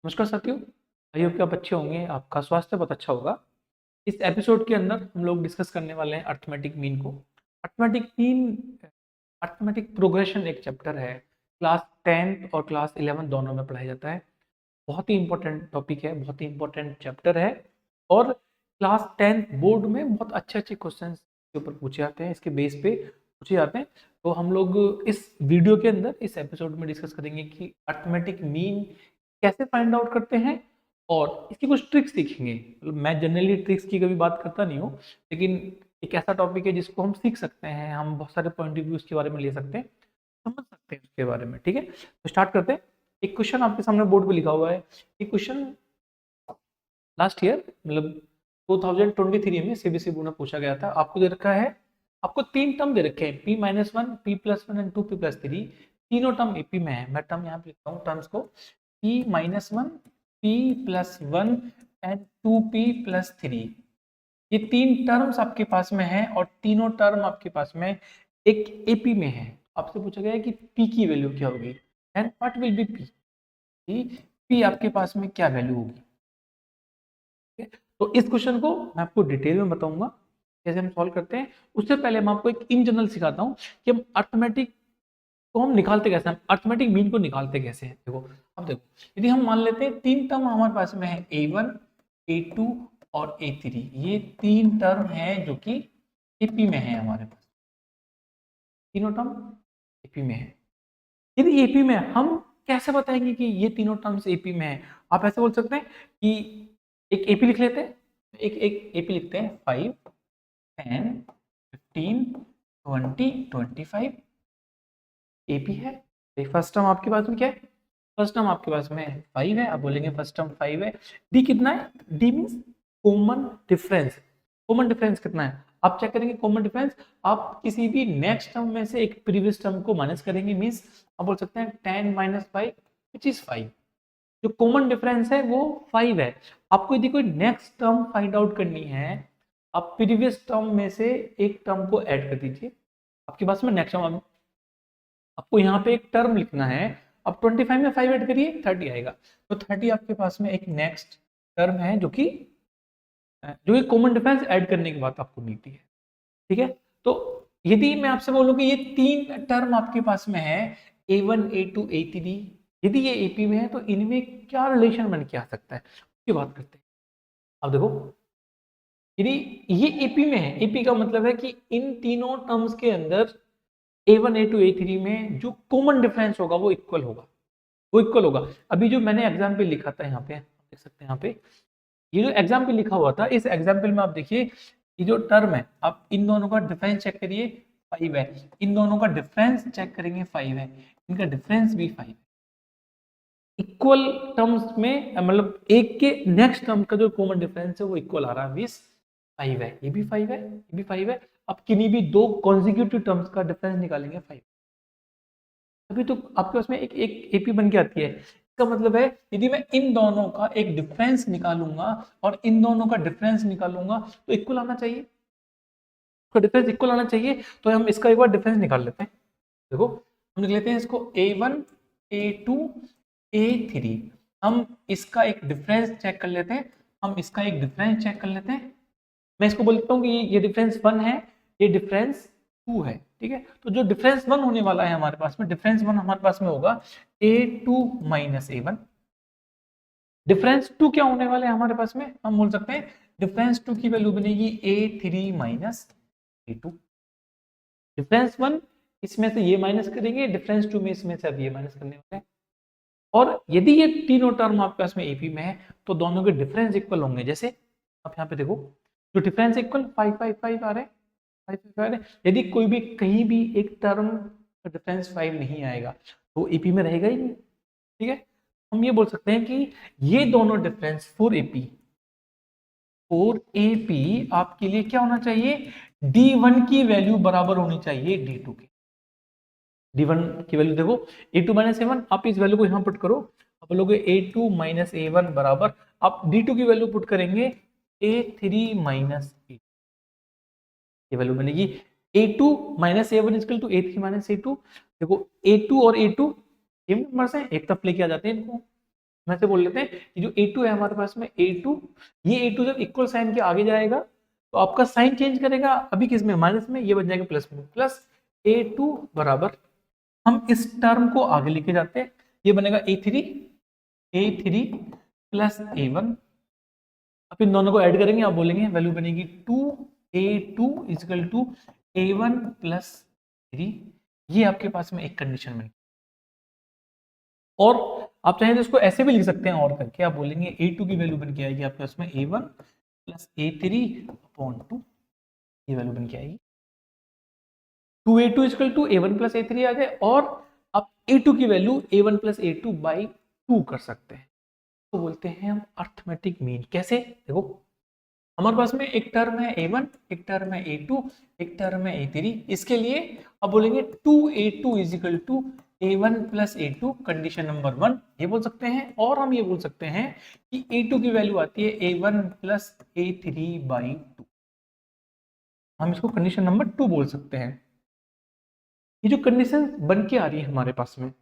नमस्कार साथियों। I hope कि आप अच्छे होंगे, आपका स्वास्थ्य बहुत अच्छा होगा। इस एपिसोड के अंदर हम लोग डिस्कस करने वाले हैं अर्थमेटिक मीन को। अर्थमेटिक मीन अर्थमेटिक प्रोग्रेशन एक चैप्टर है, क्लास 10th और क्लास 11 दोनों में पढ़ाया जाता है। बहुत ही इंपॉर्टेंट टॉपिक है, बहुत ही इंपॉर्टेंट चैप्टर है और क्लास 10th बोर्ड में बहुत अच्छे अच्छे क्वेश्चन के ऊपर पूछे जाते हैं, इसके बेस पे पूछे जाते हैं। तो हम लोग इस वीडियो के अंदर इस एपिसोड में डिस्कस करेंगे कि अर्थमेटिक मीन कैसे फाइंड आउट करते हैं और इसकी कुछ ट्रिक्स सीखेंगे। मतलब मैं जनरली ट्रिक्स की कभी बात करता नहीं हूँ, लेकिन एक ऐसा टॉपिक है जिसको हम सीख सकते हैं, हम बहुत सारे पॉइंट ऑफ व्यू उसके बारे में ले सकते हैं, समझ सकते हैं उसके बारे में। ठीक है, तो स्टार्ट करते हैं। एक क्वेश्चन आपके सामने बोर्ड पे लिखा हुआ है। ये क्वेश्चन लास्ट ईयर मतलब 2023 में सीबीएसई बोर्ड में पूछा गया था। आपको दे रखा है, आपको तीन टर्म दे रखे हैं, P-1, P+1 एंड 2P+3। तीनों टर्म एपी में है। मैं टर्म यहाँ पे लिखता हूँ टर्म्स को, P-1, P+1 एंड 2P+3। ये तीन टर्म्स आपके पास में है और तीनों टर्म आपके पास में एक एपी में है। आपसे पूछा गया है कि पी की वैल्यू क्या होगी and what will be P. P आपके पास में क्या वैल्यू होगी। तो इस क्वेश्चन को मैं आपको डिटेल में बताऊंगा कैसे हम सॉल्व करते हैं। उससे पहले मैं आपको एक इन जनरल सिखाता हूं कि हम अर्थमेटिक को हम निकालते कैसे, हम अर्थमेटिक मीन को निकालते कैसे हैं। देखो, अब देखो, यदि हम मान लेते हैं तीन टर्म हमारे पास में है A1, A2 और A3। ये तीन टर्म है जो कि एपी में है हमारे पास, तीनों टर्म एपी में है। यदि एपी में है, हम कैसे बताएंगे कि ये तीनों टर्म्स एपी में है। आप ऐसे बोल सकते हैं कि एक एपी लिख लेते हैं, एक एक एपी लिखते हैं 5, 10, 15, 20, 25 एपी है। फर्स्ट टर्म आपके पास में क्या है? फर्स्ट टर्म आपके पास में 5 है। आप बोलेंगे फर्स्ट टर्म 5 है। डी कितना है? D means common difference. Common difference कितना है आप चेक करेंगे। कॉमन डिफरेंस आप किसी भी नेक्स्ट टर्म में से एक प्रीवियस टर्म को माइनस करेंगे, मीन्स आप बोल सकते हैं 10 - 5 विच इज 5। जो कॉमन डिफरेंस है वो 5 है। आपको यदि कोई नेक्स्ट टर्म फाइंड आउट करनी है, आप प्रीवियस टर्म में से एक टर्म को ऐड कर दीजिए। आपके पास में नेक्स्ट टर्म, आपको यहाँ पे एक टर्म लिखना है। अब 25 में 5 ऐड करिए, 30 आएगा। तो 30 आपके पास में एक नेक्स्ट टर्म है जो कि कॉमन डिफरेंस ऐड करने के बाद आपको मिलती है। ठीक है, तो यदि मैं आपसे बोलूं कि ये तीन टर्म आपके पास में है A1, A2, A3, यदि ये एपी में है तो इनमें क्या रिलेशन बन के आ सकता है उसकी बात करते हैं। अब देखो, यदि ये एपी में है, एपी का मतलब है कि इन तीनों टर्म्स के अंदर A1, A2, A3 में जो कॉमन डिफरेंस होगा वो इक्वल होगा, वो इक्वल होगा। अभी जो मैंने एग्जाम्पल लिखा था यहाँ पे, देख सकते हैं यहाँ पे, ये जो एग्जाम्पल लिखा हुआ था, इस एग्जाम्पल में आप देखिए ये जो टर्म है, आप इन दोनों का डिफरेंस चेक करिए 5 है। इन दोनों का डिफरेंस चेक करेंगे 5 है, इनका डिफरेंस भी 5 है। इक्वल टर्म्स में मतलब एक के नेक्स्ट टर्म का जो कॉमन डिफरेंस है वो इक्वल आ रहा है, मींस 5 है। ये भी 5 है, ये भी 5 है। अब किन्हीं भी दो कॉन्जिक्यूटिव टर्म्स का डिफरेंस निकालेंगे 5, अभी तो आपके पास में एक एक एपी बन के आती है। इसका मतलब है यदि मैं इन दोनों का एक डिफरेंस निकालूंगा और इन दोनों का डिफरेंस निकालूंगा तो इक्वल आना चाहिए, तो डिफरेंस इक्वल आना चाहिए। तो हम इसका एक बार डिफरेंस निकाल लेते हैं। देखो, हम लिख लेते हैं इसको A1, A2, A3। हम इसका एक डिफरेंस चेक कर लेते हैं, हम इसका एक डिफरेंस चेक कर लेते हैं। मैं इसको बोलता हूँ कि ये डिफरेंस 1 है, ये डिफरेंस 2 है। ठीक है, तो जो डिफरेंस 1 होने वाला है हमारे पास में, डिफरेंस 1 हमारे पास में होगा A2 - A1। डिफरेंस 2 क्या होने वाला है हमारे पास में, हम बोल सकते हैं डिफरेंस 2 की वैल्यू बनेगी A3 - A2। डिफरेंस 1 इसमें से ये माइनस करेंगे, डिफरेंस 2 में इसमें से अब ये माइनस करने वाले हैं। और यदि ये तीनों टर्म आपके पास में एपी में है तो दोनों के डिफरेंस इक्वल होंगे। जैसे आप यहाँ पे देखो, जो डिफरेंस इक्वल 5, 5, 5 आ रहे हैं, 5, 5 आ रहे हैं। यदि कोई भी कहीं भी एक टर्म का डिफरेंस 5 नहीं आएगा तो एपी में रहेगा ही नहीं। ठीक है, हम ये बोल सकते हैं कि ये दोनों डिफरेंस 4 एपी आपके लिए क्या होना चाहिए, D1 की वैल्यू बराबर होनी चाहिए D2 के। D1 की वैल्यू देखो, A2 - A1, आप इस वैल्यू को यहां पुट करो। आप लोगे A2 - A1 बराबर, आप D2 की वैल्यू पुट करेंगे A3 - A। ये वैल्यू बनेगी A2 - A1 equal to A3 - A2। देखो A2 और A2 सेम नंबर्स हैं, एक तरफ लेके आ जाते हैं इनको। हम ऐसे बोल लेते हैं कि जो A2 है हमारे पास में A2, ये A2 जब इक्वल साइन के आगे जाएगा तो आपका साइन चेंज करेगा, अभी किस में, माइनस में, ये बन जाएगा प्लस में, प्लस A2 बराबर, हम इस टर्म को आगे लेके जाते हैं, ये बनेगा A3 प्लस A1। अब इन दोनों को ऐड करेंगे, आप बोलेंगे वैल्यू बनेगी 2A2 equal to A1 plus 3। ये आपके पास में एक कंडीशन बनी। और आप चाहें तो इसको ऐसे भी लिख सकते हैं, और करके आप बोलेंगे A2 की वैल्यू बन के आएगी आपके पास में A1 प्लस A3 अपॉन 2, ये वैल्यू बन के आएगी 2A2 equal to A1 plus A3 आ जाए, और आप A2 की value A1 plus A2 by 2 कर सकते हैं, तो बोलते हैं हम अर्थमेटिक मीन। कैसे, देखो हमारे पास में एक टर्म है A1, एक टर्म है A2, एक टर्म है A3, इसके लिए अब बोलेंगे 2A2 is equal to A1 plus A2 condition number 1, ये बोल सकते हैं। और हम ये बोल सकते हैं कि A2 की वैल्यू आती है A1 प्लस A3 बाई 2, हम इसको कंडीशन नंबर 2 बोल सकते हैं। ये जो कंडीशन बन के आ रही है हमारे पास में,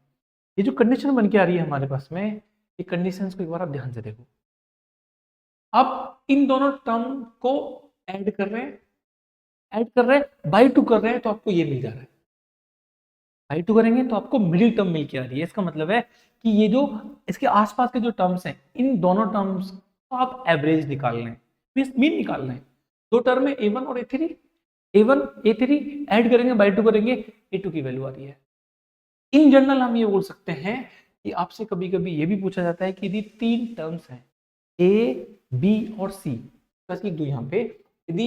ये जो कंडीशन बन के आ रही है हमारे पास में, ये कंडीशंस को एक बार आप ध्यान से देखो। आप इन दोनों टर्म को ऐड कर रहे हैं, बाई 2 कर रहे हैं, तो आपको ये मिल जा रहा है। बाई 2 करेंगे तो आपको मिडिल टर्म मिल के आ रही है। इसका मतलब है कि ये जो इसके आसपास के जो टर्म्स हैं, इन दोनों टर्म्स को आप एवरेज निकाल लें, मीन निकाल लें। दो टर्म है A1 और A3, A1 A3 ऐड करेंगे, बाई 2 करेंगे, A2 की वैल्यू आ रही है। इन जनरल हम ये बोल सकते हैं कि आपसे कभी कभी ये भी पूछा जाता है कि यदि 3 टर्म्स हैं A, B और C, बस लिख दूं यहाँ पे, यदि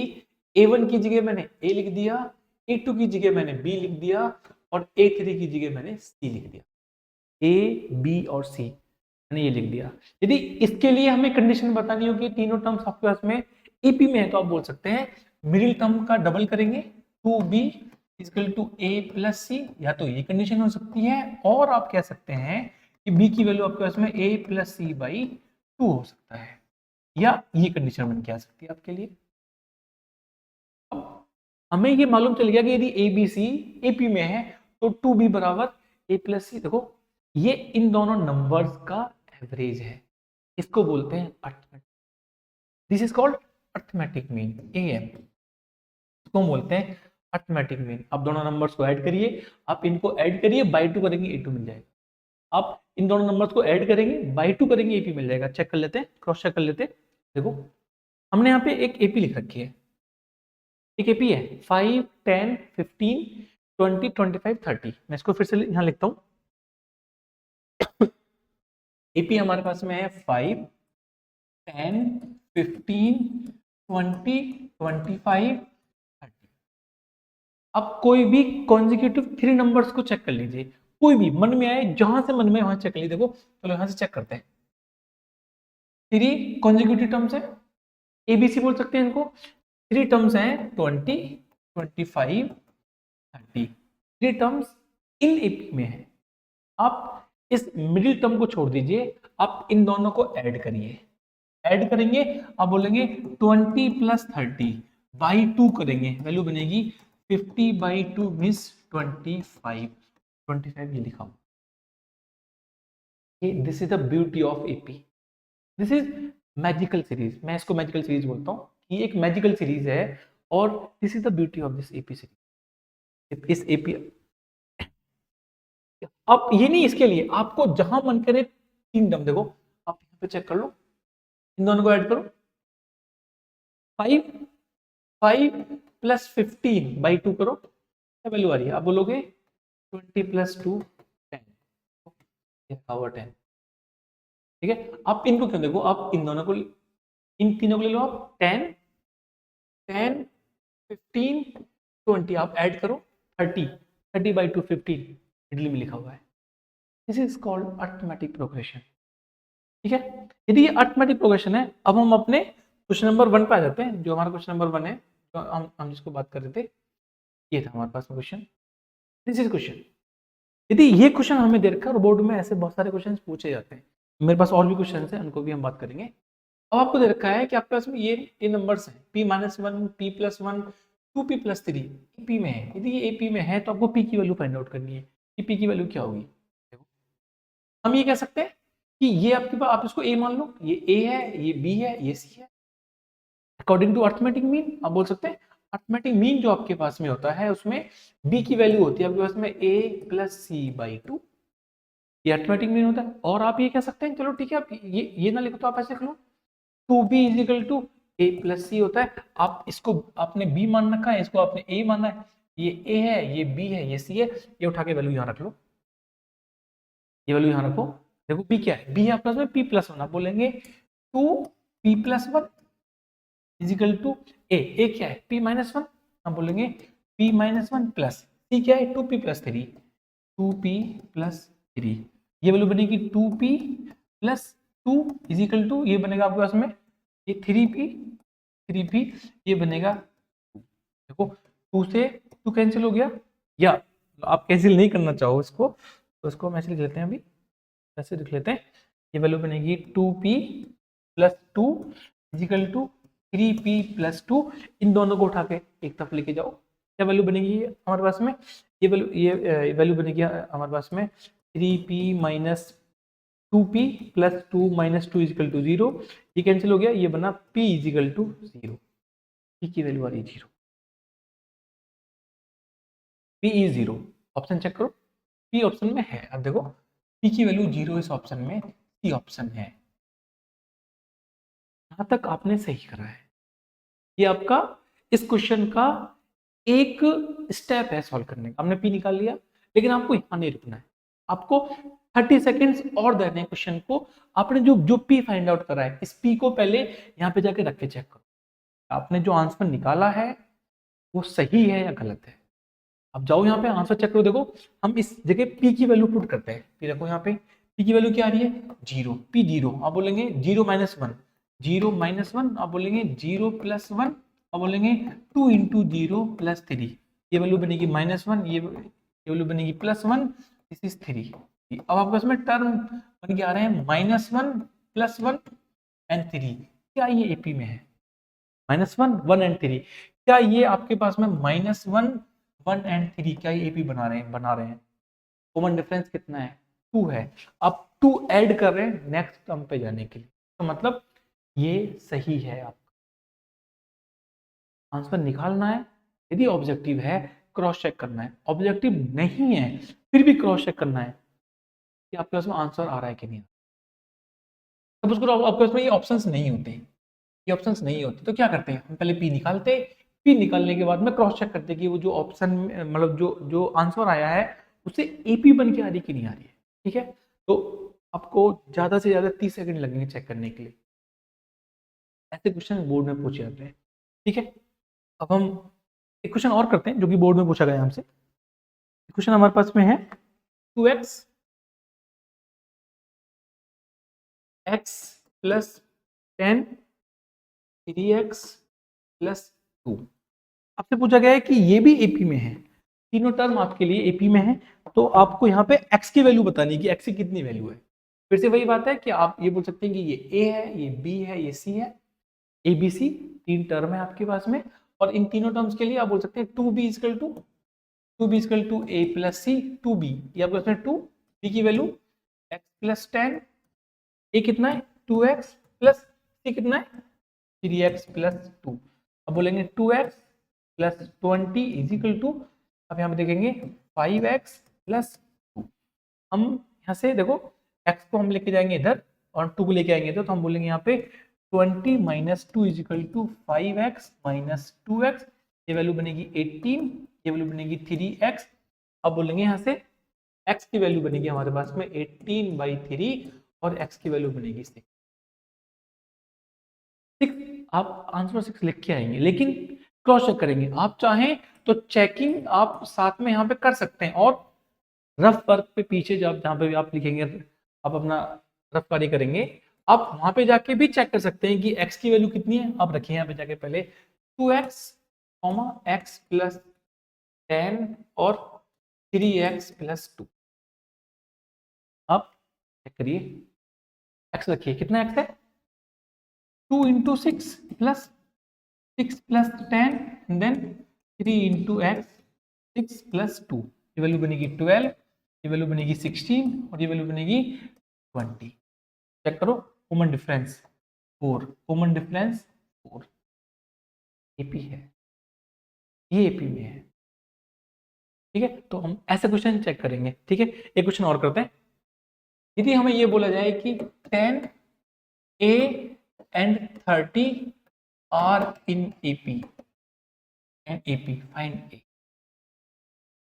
A1 की जगह मैंने A लिख दिया, A2 की जगह मैंने B लिख दिया, और A3 की जगह मैंने C लिख दिया, A, B और C मैंने ये लिख दिया। यदि इसके लिए हमें कंडीशन बतानी होगी, तीनों टर्म्स आपके पास में AP में है, तो आप बोल सकते हैं मिडिल टर्म का डबल करेंगे, 2B equal to A plus C, या तो ये कंडीशन हो सकती है, और आप कह सकते हैं कि B की वैल्यू आपके पास में A प्लस C बाई 2 हो सकता है, या ये कंडीशन बन के आ सकती है आपके लिए। अब हमें ये मालूम चल गया कि यदि ABC AP में है तो 2B बराबर A प्लस C। देखो ये इन दोनों नंबर्स का एवरेज है, इसको बोलते हैं arithmetic, this is called arithmetic mean, AM, इसको बोलते हैं अर्थमेटिक मीन। आप दोनों नंबर्स को ऐड करिए, आप इनको ऐड करिए, बाई 2 करेंगे A2 मिल जाएगा। आप इन दोनों नंबर्स को ऐड करेंगे, बाई 2 करेंगे, AP मिल जाएगा। चेक कर लेते हैं, क्रॉस चेक कर लेते हैं। देखो हमने यहाँ पे एक AP लिख रखी है, एक AP है 5, 10, 15, 20, 25, 30। मैं इसको फिर से यहाँ लिखता हूँ। AP हमारे पास में है 5, 10, 15, 20, 25, 30। अब कोई भी कॉन्जिक्यूटिव 3 नंबर्स को चेक कर लीजिए, कोई भी मन में आए, जहां से मन में वहां चेक कर लीजिए। देखो चलो यहां से चेक करते हैं, 3 कॉन्जिक्यूटिव टर्म्स है, ABC बोल सकते हैं इनको। 3 टर्म्स हैं 20, 25, 30, 3 टर्म्स इन AP में है। आप इस मिडिल टर्म को छोड़ दीजिए, आप इन दोनों को ऐड करिए, ऐड करेंगे, आप बोलेंगे 20 प्लस 30 बाई 2 करेंगे, वैल्यू बनेगी 50 बाई 2 मीन्स 25, 25 ये लिखा। This is the beauty of AP, this is magical series, मैं इसको मैजिकल सीरीज बोलता हूँ, ये एक मैजिकल सीरीज है, और this is the beauty of this AP series. इस AP, अब ये नहीं, इसके लिए आपको जहां मन करे 3 टर्म, देखो आप यहाँ पे चेक कर लो, इन दोनों को ऐड करो, 5 प्लस 15 बाई 2 करो, क्या वैल्यू आ रही है, आप बोलोगे 20 प्लस 2 10, 10। ठीक है, आप इनको क्यों, देखो आप इन दोनों को, इन तीनों को ले लो, आप 10, 10, 15, 20, आप ऐड करो 30 बाई 2 15, मिडिल में लिखा हुआ है। This is called arithmetic progression. ठीक है, यदि ये अर्थमेटिक प्रोग्रेशन है, अब हम अपने क्वेश्चन नंबर 1 पे आ जाते हैं। जो हमारा क्वेश्चन नंबर 1 है, तो हम जिसको बात कर रहे थे, ये था हमारे पास में क्वेश्चन, दिस इज क्वेश्चन। यदि ये क्वेश्चन हमें दे रखा है, और बोर्ड में ऐसे बहुत सारे क्वेश्चन पूछे जाते हैं, मेरे पास और भी क्वेश्चन है, उनको भी हम बात करेंगे। अब आपको दे रखा है कि आपके पास में ये नंबर्स हैं P-1, P+1, 2P+3 AP में है। यदि ये AP में है तो आपको P की वैल्यू फाइंड आउट करनी है कि P की वैल्यू क्या होगी। हम ये कह सकते हैं कि ये आपके पास, आप इसको ए मान लो, ये ए है, ये बी है, ये सी है। अकॉर्डिंग टू अर्थमेटिक मीन आप बोल सकते हैं अर्थमेटिक मीन जो आपके पास में होता है उसमें बी की वैल्यू होती है आपके पास में ए प्लस सी बाई टू, ये अर्थमेटिक मीन होता है। और आप ये कह सकते हैं, चलो ठीक है, आप ये ना लिखो तो आप ऐसे लिख लो, two B is equal to A plus C होता है। आप इसको आपने बी मान रखा है, इसको आपने ए माना है, ये ए है, ये बी है, ये सी है, ये उठा के वैल्यू यहाँ रख लो, ये वैल्यू यहाँ रखो। देखो बी क्या है, बी है आपके पास में पी प्लस वन, आप बोलेंगे two P plus one equal to A क्या है पी माइनस वन, हम बोलेंगे P minus one plus C क्या है two P plus three, two P plus three, ये वैल्यू बनेगी two P plus two equal to, ये बनेगा आपके पास में ये थ्री पी ये बनेगा टू। देखो टू से टू कैंसिल हो गया, या आप कैंसिल नहीं करना चाहो इसको तो इसको हम ऐसे लिख लेते हैं, अभी ऐसे लिख लेते हैं, ये वैल्यू बनेगी two P plus two equal to three P plus two, इन दोनों को उठा के एक तरफ लेके जाओ, क्या वैल्यू बनेगी हमारे पास में, ये वैल्यू बनेगी हमारे पास में three P minus two P plus two minus two equal to zero, ये कैंसिल हो गया, ये बना P equal to zero, P की वैल्यू आ रही है zero, P is zero. Option check करो, पी ऑप्शन में है, अब देखो पी की वैल्यू जीरो इस ऑप्शन में, सी ऑप्शन है, यहां तक आपने सही करा है। ये आपका इस क्वेश्चन का एक स्टेप है सॉल्व करने का, हमने पी निकाल लिया, लेकिन आपको यहां नहीं रुकना है, आपको 30 सेकेंड्स और देने क्वेश्चन को। आपने जो पी फाइंड आउट करा है, इस पी को पहले यहाँ पे जाके रख के चेक करो, आपने जो आंसर निकाला है वो सही है या गलत है। अब जाओ यहाँ पे आंसर चेक करो, देखो हम इस जगह पी की वैल्यू पुट करते हैं, पी देखो यहाँ पे पी की वैल्यू क्या आ रही है जीरो, पी जीरो, आप बोलेंगे zero minus one, zero minus one, आप बोलेंगे जीरो प्लस वन, आप बोलेंगे two into zero plus three, ये वैल्यू बनेगी माइनस वन, ये वैल्यू बनेगी plus one, this is three. अब आपके पास में टर्म बन के आ रहे हैं minus one plus one and three, क्या ये एपी में है minus one one and three, क्या ये आपके पास में minus one one and three क्या ये एपी बना रहे हैं, कॉमन डिफरेंस कितना है टू है, अब टू ऐड कर रहे हैं नेक्स्ट टर्म पे जाने के लिए, तो मतलब ये सही है। आपका आंसर निकालना है, यदि ऑब्जेक्टिव है क्रॉस चेक करना है, ऑब्जेक्टिव नहीं है फिर भी क्रॉस चेक करना है कि आपके पास में आंसर आ रहा है कि नहीं। अब उसको आपके पास में ये ऑप्शंस नहीं होते, ये ऑप्शंस नहीं होते तो क्या करते हैं हम पहले पी निकालते, पी निकालने के बाद में क्रॉस चेक करते कि वो जो ऑप्शन मतलब जो आंसर आया है उससे एपी बन के आ रही कि नहीं आ रही है, ठीक है। तो आपको ज्यादा से ज्यादा 30 सेकंड लगेंगे चेक करने के लिए, ऐसे क्वेश्चन बोर्ड में पूछे जाते हैं, ठीक है। अब हम एक क्वेश्चन और करते हैं जो कि बोर्ड में पूछा गया हमसे, क्वेश्चन हमारे पास में है 2x x plus 10 3x plus 2, आपसे पूछा गया है कि ये भी एपी में है, तीनों टर्म आपके लिए एपी में है, तो आपको यहाँ पे x की वैल्यू बतानी है कि x की कितनी वैल्यू है। फिर से वही बात है कि आप ये बोल सकते हैं कि ये a है, ये b है, ये c है, ए बी सी तीन टर्म है आपके पास में, और इन तीनों टर्म्स के लिए आप बोल सकते हैं two B equal to A plus C two B, ये आपके पास में टू बी की वैल्यू x प्लस 10, ए कितना है 2x प्लस सी कितना है 3x प्लस 2, अब बोलेंगे 2x प्लस 20 इजिकल टू, अब यहाँ पे देखेंगे 5x प्लस 2, हम यहाँ से देखो x को हम लेके जाएंगे इधर और 2 को लेके आएंगे इधर, तो हम बोलेंगे यहाँ पे 20 minus two equal to 5x minus 2x, ये वैल्यू बनेगी 18, ये वैल्यू बनेगी 3x, अब बोलेंगे यहाँ से x की वैल्यू बनेगी हमारे पास में 18/3 और x की वैल्यू बनेगी 6। आप आंसर 6 लिख के आएंगे, लेकिन क्रॉस चेक करेंगे, आप चाहें तो चेकिंग आप साथ में यहाँ पे कर सकते हैं, और रफ वर्क पे पीछे जब जहाँ पे भी आप लिखेंगे आप अपना रफ कार्य करेंगे, आप वहां पे जाके भी चेक कर सकते हैं कि x की वैल्यू कितनी है, आप रखिए यहाँ पे जाके पहले 2x x प्लस 10 और 3x प्लस 2, आप चेक करिए x रखिए, कितना x है 2 into six plus 6 plus 10 then 3 into X 6 plus 2, ये वैल्यू बनेगी 12, ये वैल्यू बनेगी 16 और ये वैल्यू बनेगी 20। चेक करो, common difference 4, common difference 4, AP है, ये एपी में है। ठीक है, तो हम ऐसे क्वेश्चन चेक करेंगे। ठीक है, एक क्वेश्चन और करते हैं। यदि हमें ये बोला जाए कि 10 A and 30 are in AP and AP find A,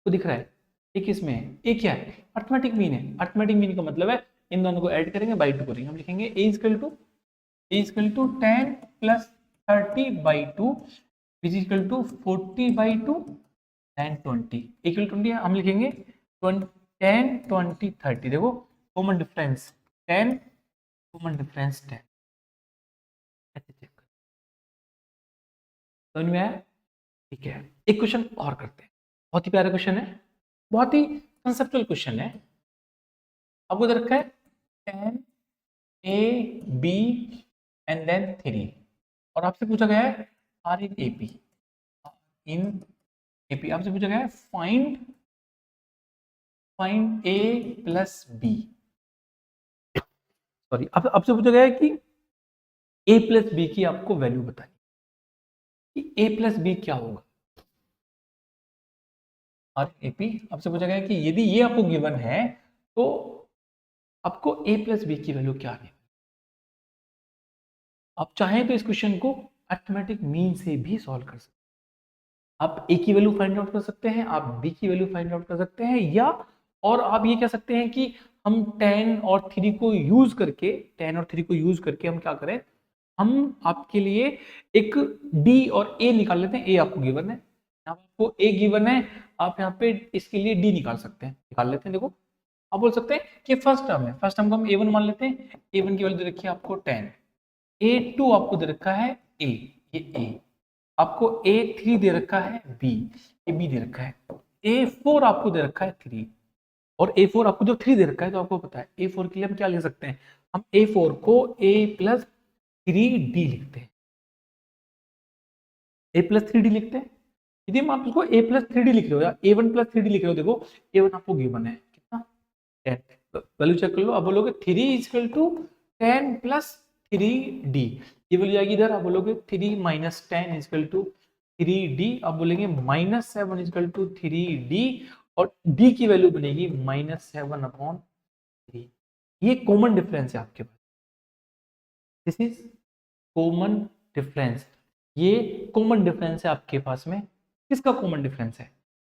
तो दिख रहा है ये किस में है, ए क्या है, अर्थमेटिक मीन है। अर्थमेटिक मीन का मतलब है इन दोनों को ऐड करेंगे बाई 2 करेंगे, हम लिखेंगे A equal to 10 plus 30 by 2 which equal to 40 by 2 and 20 equal 20 हम लिखेंगे 10 20 30। देखो कॉमन डिफरेंस 10, कॉमन डिफरेंस 10, ऐसे चेक कर, समझ में आया? ठीक है, एक क्वेश्चन और करते हैं, बहुत ही प्यारा क्वेश्चन है, बहुत ही कंसेप्चुअल क्वेश्चन है। आपको दे रखा है 10 A B एंड देन 3 और आपसे पूछा गया है are in AP, in AP आपसे पूछा गया है find A plus B, sorry आपसे पूछा गया है कि ए प्लस बी की आपको वैल्यू बतानी, कि ए प्लस बी क्या होगा। और एपी आपसे पूछा गया है कि यदि ये आपको गिवन है तो आपको ए प्लस बी की वैल्यू क्या है। आप चाहें तो इस क्वेश्चन को अर्थमेटिक मीन से भी सॉल्व कर सकते हैं। आप ए की वैल्यू फाइंड आउट कर सकते हैं, आप बी की वैल्यू फाइंड आउट कर सकते हैं, या और आप ये कह सकते हैं कि हम 10 और 3 को यूज करके, 10 और 3 को यूज करके हम क्या करें, हम आपके लिए एक डी और ए निकाल लेते हैं। ए आपको गिवन है, आपको ए गिवन है, आप यहाँ पे इसके लिए डी निकाल सकते हैं, निकाल लेते हैं। देखो आप बोल सकते हैं कि फर्स्ट टर्म है, फर्स्ट टर्म को हम ए1 मान लेते हैं, ए1 की वैल्यू दे रखी है आपको 10, ए2 आपको दे रखा है ए, ये ए, आपको ए3 दे रखा है बी, ए बी दे रखा है, ए4 आपको दे रखा है 3, और ए4 आपको जो 3 दे रखा है तो आपको पता है ए4 के लिए हम क्या लिख सकते हैं, हम ए4 को ए प्लस 3d लिखते हैं, ए प्लस 3d लिखते हैं। यदि हम आप इसको ए प्लस 3d लिख रहे हो या ए1 प्लस 3d लिख रहे हो, देखो ए1 आपको गिवन है कितना 10, वैल्यू चेक कर लो, आप बोलोगे 3 इजकल टू 10 प्लस 3d, ये वैल्यू आएगी इधर, आप बोलोगे 3 माइनस 10 इजकल टू 3d, आप बोलेंगे माइनस 7 इजकल टू 3d, और d की वैल्यू बनेगी माइनस 7 अपॉन 3। ये कॉमन डिफरेंस है आपके पास, दिस इज कॉमन डिफरेंस, ये कॉमन डिफरेंस है आपके पास में। किसका कॉमन डिफरेंस है,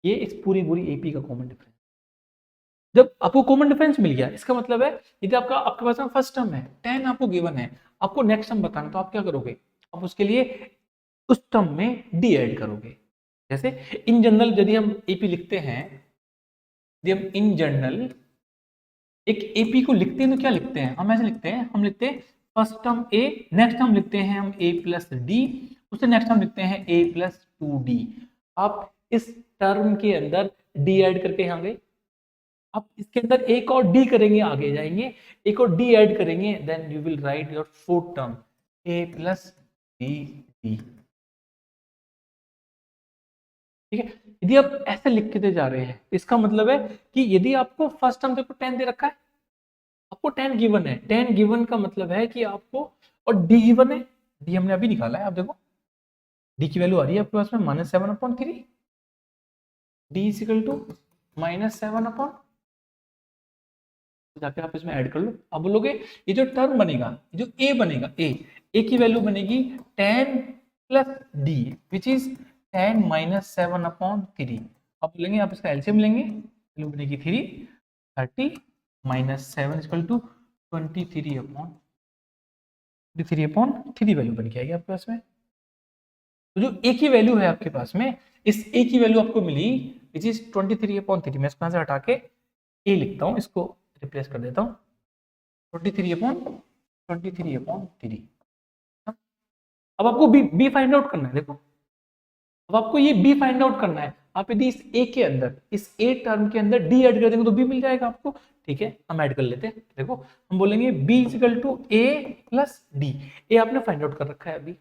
ये इस पूरी पूरी एपी का कॉमन डिफरेंस। जब आपको कॉमन डिफरेंस मिल गया, इसका मतलब है यदि आपके पास में फर्स्ट टर्म है 10 आपको गिवन है, आपको नेक्स्ट टर्म बताना, तो आप क्या करोगे, आप उसके लिए उस टर्म में डी ऐड करोगे। जैसे इन जनरल यदि हम एपी लिखते हैं, यदि हम इन जनरल एक एपी को लिखते हैं तो क्या लिखते हैं, हम ऐसे लिखते हैं, हम लिखते हैं फर्स्ट टर्म ए, नेक्स्ट टर्म लिखते हैं हम ए प्लस डी, उससे नेक्स्ट टर्म लिखते हैं ए प्लस 2d। आप इस टर्म के अंदर डी ऐड करके यहाँ गए, आप इसके अंदर एक और डी करेंगे, आगे जाएंगे एक और डी ऐड करेंगे, then you will write your fourth term A plus B D. ठीक है, यदि आप ऐसे लिखते जा रहे हैं, इसका मतलब है कि यदि आपको फर्स्ट टर्म देखो 10 दे रखा है, आपको 10 गिवन है, 10 गिवन का मतलब है कि आपको, और डी गिवन है, डी हमने अभी निकाला है, आप देखो डी की वैल्यू आ रही है आपके पास में -7/3, डी इक्वल टू -7 जाके आप इसमें ऐड कर लो। अब बोलोगे ये जो टर्म बनेगा, जो ए बनेगा, ए की वैल्यू बनेगी 10 प्लस डी विच इज 10 -7/3। अब बोलेंगे आप इसका एलसीएम लेंगे, वैल्यू बनेगी 3, 30 -7 इक्वल टू 23/3 वैल्यू बन के आएगी आपके पास में। तो जो ए की वैल्यू है आपके पास में, इस ए की वैल्यू आपको मिली विच इज 23/3, मैं इसको यहाँ से हटा के ए लिखता हूँ, इसको रिप्लेस कर देता हूँ 23/3। अब आपको बी फाइंड आउट करना है। देखो अब आपको ये बी फाइंड आउट करना है, आप यदि इस ए के अंदर, इस ए टर्म के अंदर डी ऐड कर देंगे तो बी मिल जाएगा आपको। ठीक है, हम ऐड कर लेते हैं। देखो हम बोलेंगे B equal to A plus D, A आपने फाइंड आउट कर रखा है अभी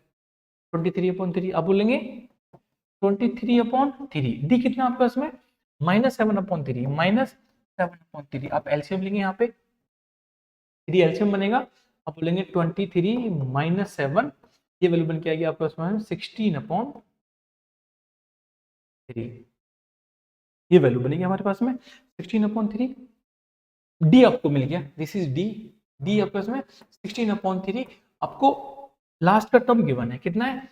23/3, अब बोलेंगे 23/3, डी कितना आपके पास में -7/3, -7/3, आप एलसीएम लेंगे यहाँ पे 3 एलसीएम बनेगा, आप बोलेंगे 23 माइनस 7, ये वैल्यू बन के आएगी आपके पास 16/3, ये वैल्यू बनेगी हमारे पास में 16/3। डी आपको मिल गया, दिस इज डी, डी आपके पास में 16/3, आपको लास्ट का टर्म गिवन है, कितना है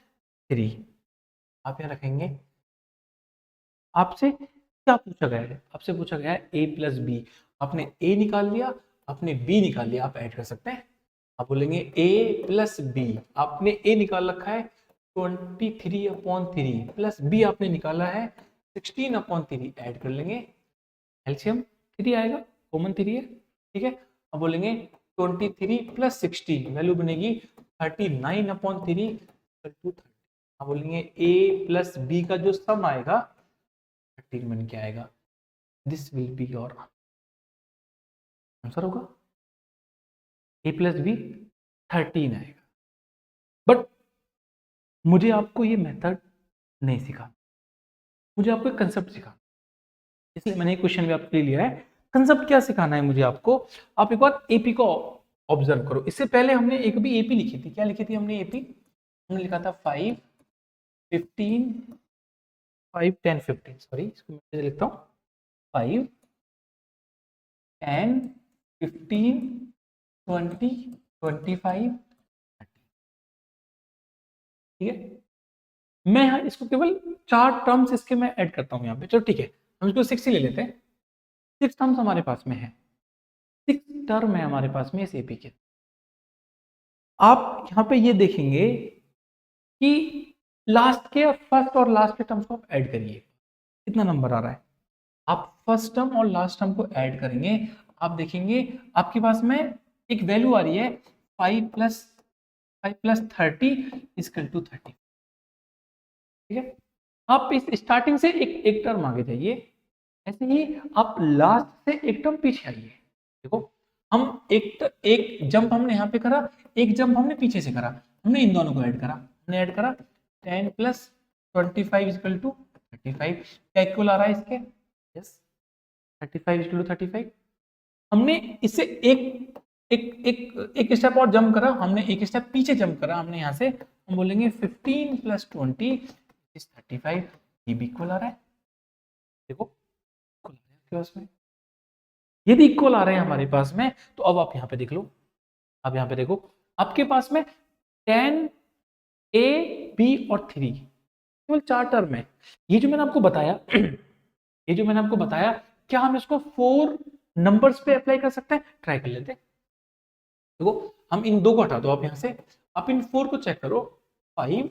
3। आप यहाँ रखेंगे, आपसे क्या पूछा गया है, आपसे पूछा गया है a प्लस बी, आपने a निकाल लिया, आपने b निकाल लिया, आप ऐड कर सकते हैं। आप बोलेंगे a प्लस बी, आपने a निकाल रखा है 23/3 प्लस b आपने निकाला है 16/3, ऐड कर लेंगे, एलसीएम 3 आएगा, कॉमन 3 है, ठीक है। अब बोलेंगे 23 प्लस 16, वैल्यू बनेगी 39/3 = 30। अब बोलेंगे a प्लस बी का जो सम आएगा 13 बन के आएगा, this will be your answer होगा, a प्लस बी 13 आएगा। बट मुझे आपको ये मेथड नहीं सिखा, मुझे आपको एक कंसेप्ट सिखा, इसलिए मैंने एक क्वेश्चन भी आपके लिए लिया है। कंसेप्ट क्या सिखाना है मुझे आपको, आप एक बार एपी को ऑब्जर्व करो। इससे पहले हमने एक भी एपी लिखी थी, क्या लिखी थी हमने एपी, हमने लिखा था 5, 15, 5, 10, 15, सॉरी इसको मैं लिखता हूँ 5, 10, 15, 20, 25, 30, ठीक है। मैं यहाँ इसको केवल 4 टर्म्स इसके मैं ऐड करता हूँ यहाँ पे, चलो ठीक है, हम इसको 6 ही ले लेते हैं। 6 टर्म्स हमारे पास में है, 6 टर्म है हमारे पास में इस एपी के। आप यहाँ पे ये देखेंगे कि लास्ट के फर्स्ट और लास्ट के टर्म्स को आप ऐड करिए, कितना नंबर आ रहा है। आप फर्स्ट टर्म और लास्ट टर्म को ऐड करेंगे, आप देखेंगे आपके पास में एक वैल्यू आ रही है 5 प्लस 30 = 30, ठीक है। आप इस स्टार्टिंग से एक टर्म आगे जाइए, ऐसे ही आप लास्ट से एक टर्म पीछे आइए। देखो हम एक जंप हमने यहाँ पे करा, एक जंप हमने पीछे से करा, हमने इन दोनों को ऐड करा, हमने ऐड करा 10 प्लस 25 = 35, क्या इक्वल आ रहा है इसके, यस 35 = 35। हमने इससे एक एक एक एक स्टेप और जंप करा, हमने एक स्टेप पीछे जंप करा, हमने यहाँ से हम बोलेंगे 15 + 20 = 35, ये भी इक्वल आ रहा है। देखो इक्वल आ रहा है आपके पास में, यदि इक्वल आ रहे हैं हमारे पास में, तो अब आप यहाँ पे देख लो, अब यहाँ पे देखो आपके पास में 10, a, b और 3 केवल 4 टर्म है। ये जो मैंने आपको बताया ये जो मैंने आपको बताया, क्या हम इसको 4 नंबर्स पे अप्लाई कर सकते हैं, ट्राई कर लेते हैं। देखो हम इन दो को हटा दो, आप यहां से आप इन 4 को चेक करो, 5,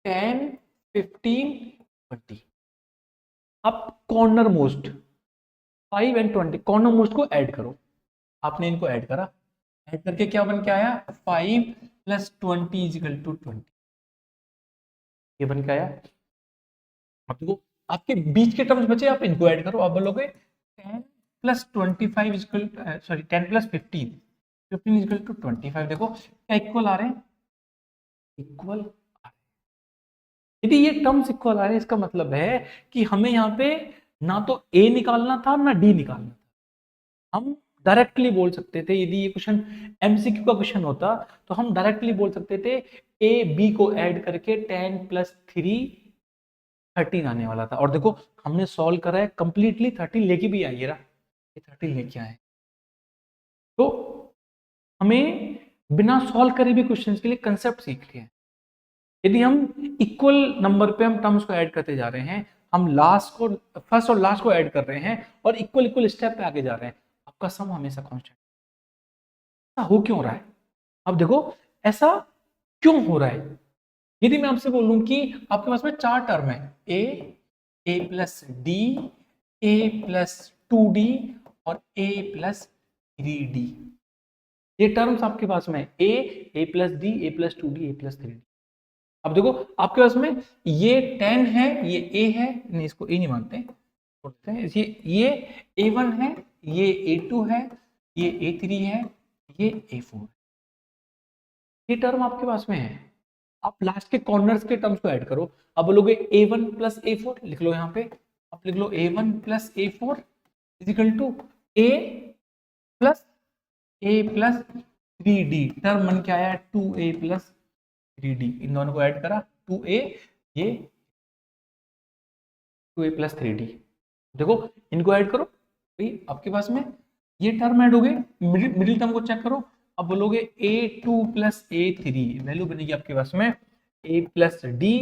10, 15, 20, आप कॉर्नर मोस्ट 5 और 20 कॉर्नर मोस्ट को ऐड करो, आपने इनको ऐड करा, ऐड करके क्या बन के आया 5 + 20 = 20, ये बन के आया। अब देखो आपके बीच के टर्म्स बचे, आप इनको ऐड करो, आप बोलोगे 10 + 25 सॉरी 10 + 15 = 25, देखो क्या इक्वल आ रहे हैं, इक्वल आ रहे हैं। यदि ये टर्म्स इक्वल आ रहे हैं, इसका मतलब है कि हमें यहाँ पे ना तो a निकालना था ना d निकालना था, हम डायरेक्टली बोल सकते थे, यदि ये क्वेश्चन एमसीक्यू का क्वेश्चन होता तो हम डायरेक्टली बोल सकते थे a b को ऐड करके 10 + 3 13 आने वाला था। और देखो हमने सॉल्व करा है कंप्लीटली, 13 लेके भी आइए रहा, ये 13 लेके आए। तो हमें बिना सॉल्व करे भी क्वेश्चंस के लिए कंसेप्ट सीख लिए। यदि हम इक्वल नंबर पे हम टर्म्स को ऐड करते जा रहे हैं, हम लास्ट को फर्स्ट और लास्ट को ऐड कर रहे हैं और इक्वल इक्वल स्टेप पे आगे जा रहे हैं, आपका सम हमेशा कांस्टेंट। ऐसा हो क्यों रहा है, अब देखो ऐसा क्यों हो रहा है। यदि मैं आपसे बोलूं कि आपके पास में 4 टर्म है, a + d, a + 2d और a + 3d, ये टर्म्स आपके पास में a + d, a + 2d, a + 3d। अब देखो आपके पास में ये 10 है, ये a है, नहीं इसको a नहीं मानते हैं, ये a1 है, ये a2 है, ये a3 है, ये a4 है, ये टर्म आपके पास में है। आप लास्ट के कॉर्नर्स के टर्म्स को ऐड करो, अब बोलोगे a1 + a4, लिख लो यहाँ पे, आप लिख लो a1 + a4 = a + A plus 3d, term बन के आया 2a प्लस 3d, इन दोनों को ऐड करा 2a, ये 2a प्लस 3d। देखो इनको ऐड करो भाई, आपके पास में ये टर्म ऐड हो गए, मिडिल टर्म को चेक करो। अब बोलोगे a2 प्लस a3, वैल्यू बनेगी आपके पास में a plus d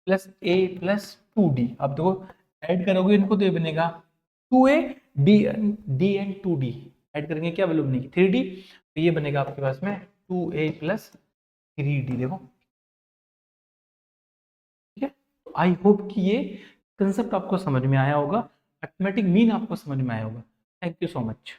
plus a plus 2d। अब देखो ऐड करोगे इनको तो ये बनेगा 2a d and 2d, add करेंगे क्या वैल्यू बनेगी 3d, तो ये बनेगा आपके पास में 2a प्लस 3d। देखो ठीक है, तो आई होप कि ये कंसेप्ट आपको समझ में आया होगा, अरिथमेटिक मीन आपको समझ में आया होगा। Thank you so much.